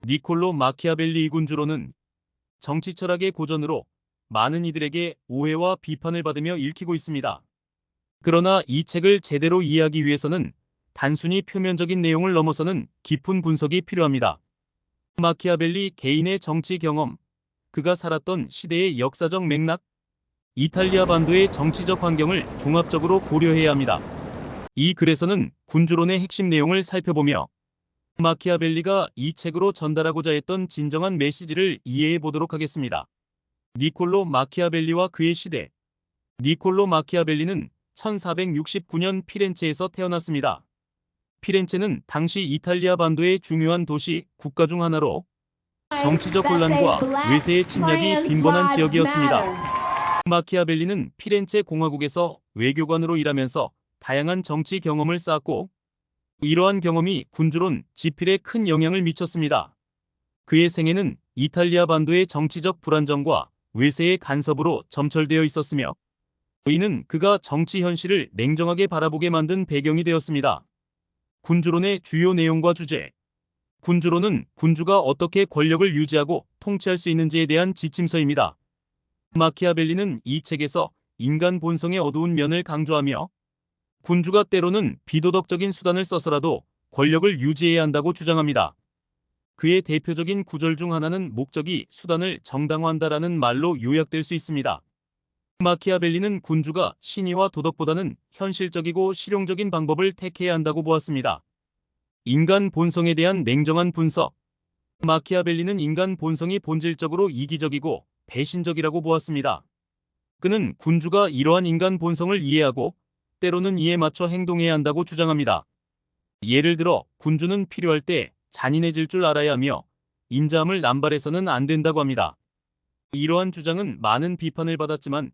니콜로 마키아벨리 이 군주로는 정치 철학의 고전으로 많은 이들에게 오해와 비판을 받으며 읽히고 있습니다. 그러나 이 책을 제대로 이해하기 위해서는 단순히 표면적인 내용을 넘어서는 깊은 분석이 필요합니다. 마키아벨리 개인의 정치 경험, 그가 살았던 시대의 역사적 맥락, 이탈리아 반도의 정치적 환경을 종합적으로 고려해야 합니다. 이 글에서는 군주론의 핵심 내용을 살펴보며 마키아벨리가 이 책으로 전달하고자 했던 진정한 메시지를 이해해 보도록 하겠습니다. 니콜로 마키아벨리와 그의 시대. 니콜로 마키아벨리는 1469년 피렌체에서 태어났습니다. 피렌체는 당시 이탈리아 반도의 중요한 도시, 국가 중 하나로 정치적 혼란과 외세의 침략이 빈번한 지역이었습니다. 마키아벨리는 피렌체 공화국에서 외교관으로 일하면서 다양한 정치 경험을 쌓았고, 이러한 경험이 군주론 지필에 큰 영향을 미쳤습니다. 그의 생애는 이탈리아 반도의 정치적 불안정과 외세의 간섭으로 점철되어 있었으며, 이는 그가 정치 현실을 냉정하게 바라보게 만든 배경이 되었습니다. 군주론의 주요 내용과 주제. 군주론은 군주가 어떻게 권력을 유지하고 통치할 수 있는지에 대한 지침서입니다. 마키아벨리는 이 책에서 인간 본성의 어두운 면을 강조하며, 군주가 때로는 비도덕적인 수단을 써서라도 권력을 유지해야 한다고 주장합니다. 그의 대표적인 구절 중 하나는 목적이 수단을 정당화한다라는 말로 요약될 수 있습니다. 마키아벨리는 군주가 신의와 도덕보다는 현실적이고 실용적인 방법을 택해야 한다고 보았습니다. 인간 본성에 대한 냉정한 분석. 마키아벨리는 인간 본성이 본질적으로 이기적이고 배신적이라고 보았습니다. 그는 군주가 이러한 인간 본성을 이해하고 때로는 이에 맞춰 행동해야 한다고 주장합니다. 예를 들어 군주는 필요할 때 잔인해질 줄 알아야 하며 인자함을 남발해서는 안 된다고 합니다. 이러한 주장은 많은 비판을 받았지만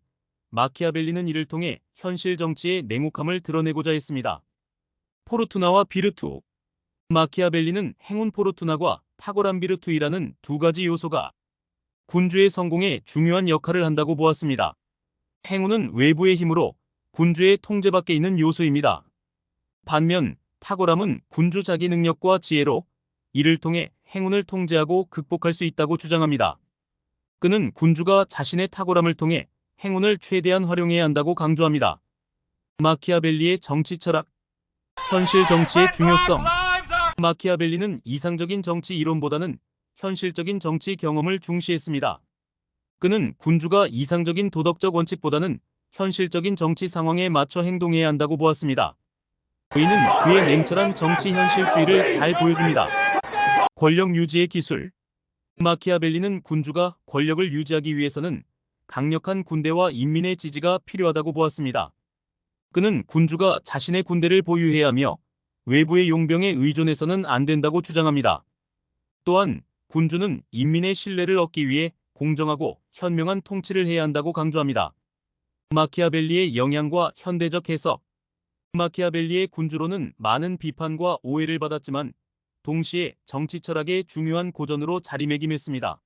마키아벨리는 이를 통해 현실 정치의 냉혹함을 드러내고자 했습니다. 포르투나와 비르투. 마키아벨리는 행운 포르투나과 탁월한 비르투이라는 두 가지 요소가 군주의 성공에 중요한 역할을 한다고 보았습니다. 행운은 외부의 힘으로 군주의 통제 밖에 있는 요소입니다. 반면 탁월함은 군주 자기 능력과 지혜로 이를 통해 행운을 통제하고 극복할 수 있다고 주장합니다. 그는 군주가 자신의 탁월함을 통해 행운을 최대한 활용해야 한다고 강조합니다. 마키아벨리의 정치 철학. 현실 정치의 중요성. 마키아벨리는 이상적인 정치 이론보다는 현실적인 정치 경험을 중시했습니다. 그는 군주가 이상적인 도덕적 원칙보다는 현실적인 정치 상황에 맞춰 행동해야 한다고 보았습니다. 그는 그의 냉철한 정치 현실주의를 잘 보여줍니다. 권력 유지의 기술. 마키아벨리는 군주가 권력을 유지하기 위해서는 강력한 군대와 인민의 지지가 필요하다고 보았습니다. 그는 군주가 자신의 군대를 보유해야 하며 외부의 용병에 의존해서는 안 된다고 주장합니다. 또한 군주는 인민의 신뢰를 얻기 위해 공정하고 현명한 통치를 해야 한다고 강조합니다. 마키아벨리의 영향과 현대적 해석. 마키아벨리의 군주론은 많은 비판과 오해를 받았지만 동시에 정치 철학의 중요한 고전으로 자리매김했습니다.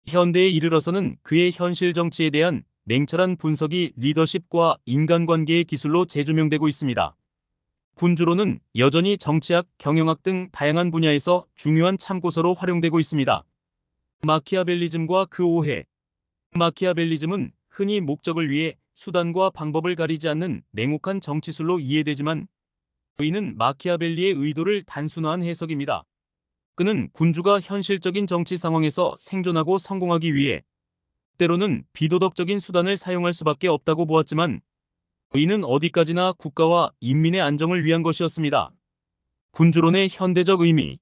현대에 이르러서는 그의 현실 정치에 대한 냉철한 분석이 리더십과 인간관계의 기술로 재조명되고 있습니다. 군주론은 여전히 정치학, 경영학 등 다양한 분야에서 중요한 참고서로 활용되고 있습니다. 마키아벨리즘과 그 오해. 마키아벨리즘은 흔히 목적을 위해 수단과 방법을 가리지 않는 냉혹한 정치술로 이해되지만 이는 마키아벨리의 의도를 단순화한 해석입니다. 그는 군주가 현실적인 정치 상황에서 생존하고 성공하기 위해 때로는 비도덕적인 수단을 사용할 수밖에 없다고 보았지만 이는 어디까지나 국가와 인민의 안정을 위한 것이었습니다. 군주론의 현대적 의미.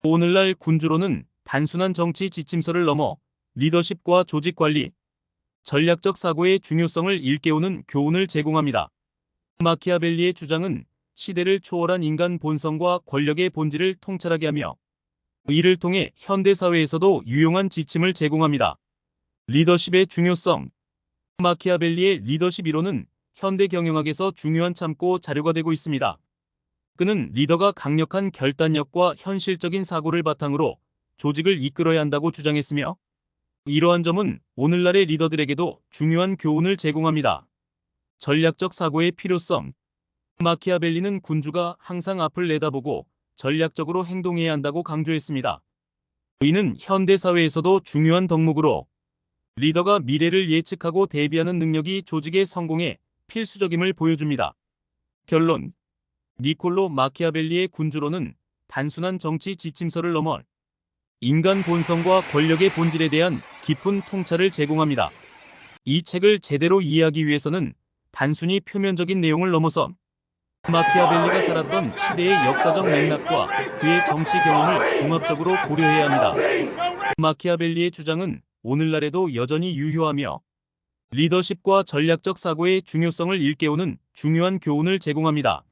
오늘날 군주론은 단순한 정치 지침서를 넘어 리더십과 조직 관리, 전략적 사고의 중요성을 일깨우는 교훈을 제공합니다. 마키아벨리의 주장은 시대를 초월한 인간 본성과 권력의 본질을 통찰하게 하며 이를 통해 현대 사회에서도 유용한 지침을 제공합니다. 리더십의 중요성. 마키아벨리의 리더십 이론은 현대 경영학에서 중요한 참고 자료가 되고 있습니다. 그는 리더가 강력한 결단력과 현실적인 사고를 바탕으로 조직을 이끌어야 한다고 주장했으며 이러한 점은 오늘날의 리더들에게도 중요한 교훈을 제공합니다. 전략적 사고의 필요성. 마키아벨리는 군주가 항상 앞을 내다보고 전략적으로 행동해야 한다고 강조했습니다. 이는 현대 사회에서도 중요한 덕목으로 리더가 미래를 예측하고 대비하는 능력이 조직의 성공에 필수적임을 보여줍니다. 결론. 니콜로 마키아벨리의 군주론은 단순한 정치 지침서를 넘어 인간 본성과 권력의 본질에 대한 깊은 통찰을 제공합니다. 이 책을 제대로 이해하기 위해서는 단순히 표면적인 내용을 넘어서 마키아벨리가 살았던 시대의 역사적 맥락과 그의 정치 경험을 종합적으로 고려해야 합니다. 마키아벨리의 주장은 오늘날에도 여전히 유효하며 리더십과 전략적 사고의 중요성을 일깨우는 중요한 교훈을 제공합니다.